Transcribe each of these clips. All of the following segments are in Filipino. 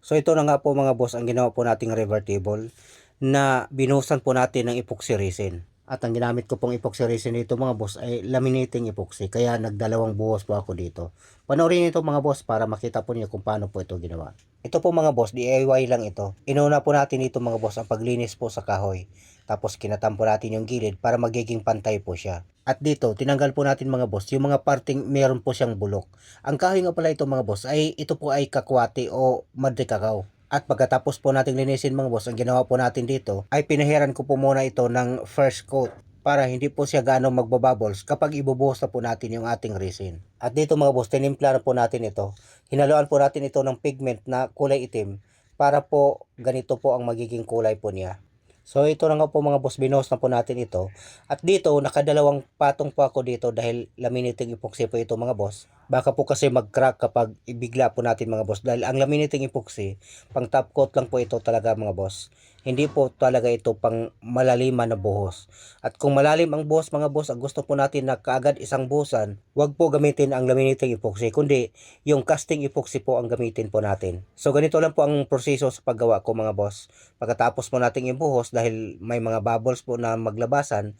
So ito na nga po mga boss ang ginawa po nating revertible na binuhusan po natin ng epoxy resin. At ang ginamit ko pong epoxy resin dito mga boss ay laminating epoxy, kaya nagdalawang buhos po ako dito. Panoorin niyo ito mga boss para makita po niyo kung paano po ito ginawa. Ito po mga boss, DIY lang ito. Inuna po natin dito mga boss ang paglinis po sa kahoy. Tapos kinatampo natin yung gilid para magiging pantay po siya. At dito, tinanggal po natin mga boss yung mga parting meron po siyang bulok. Ang kahoy nga pala ito mga boss ay ito po ay kakwati o madre cacao. At pagkatapos po nating linisin mga boss, ang ginawa po natin dito ay pinahiran ko po muna ito ng first coat para hindi po siya gaano magbabubbles kapag ibubuhos na po natin yung ating resin. At dito mga boss, tinimpla na po natin ito. Hinaluan po natin ito ng pigment na kulay itim para po ganito po ang magiging kulay po niya. So ito na nga po mga boss, binuhos na po natin ito. At dito, nakadalawang patong po ako dito dahil laminating epoxy po ito mga boss. Baka po kasi mag-crack kapag ibigla po natin mga boss. Dahil ang laminating epoxy, pang top coat lang po ito talaga mga boss. Hindi po talaga ito pang malaliman na buhos. At kung malalim ang buhos mga boss, ang gusto po natin na kaagad isang buhusan, wag po gamitin ang laminating epoxy, kundi yung casting epoxy po ang gamitin po natin. So ganito lang po ang proseso sa paggawa ko mga boss. Pagkatapos po nating ibuhos dahil may mga bubbles po na maglabasan,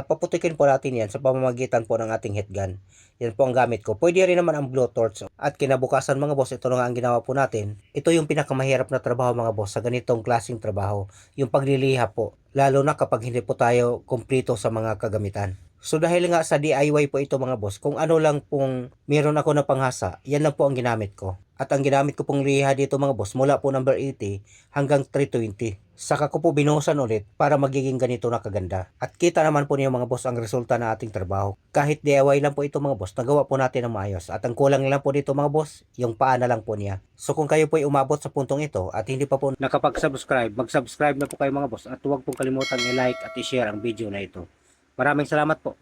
paputikin po natin yan sa pamamagitan po ng ating heat gun. Yan po ang gamit ko. Pwede rin naman ang blowtorch. At kinabukasan mga boss, ito na nga ang ginawa po natin. Ito yung pinakamahirap na trabaho mga boss sa ganitong klaseng trabaho. Yung pagliliha po. Lalo na kapag hindi po tayo kumplito sa mga kagamitan. So dahil nga sa DIY po ito mga boss, kung ano lang pong meron ako na panghasa, yan lang po ang ginamit ko. At ang ginamit ko pong liha dito mga boss, mula po number 80 hanggang 320. Saka ko po binuhusan ulit para magiging ganito na kaganda. At kita naman po niyo mga boss ang resulta ng ating trabaho. Kahit DIY lang po ito mga boss, nagawa po natin ng maayos. At ang kulang lang po dito mga boss, yung paa na lang po niya. So kung kayo po ay umabot sa puntong ito at hindi pa po nakapag-subscribe, mag-subscribe na po kayo mga boss. At huwag pong kalimutan i-like at i-share ang video na ito. Maraming salamat po.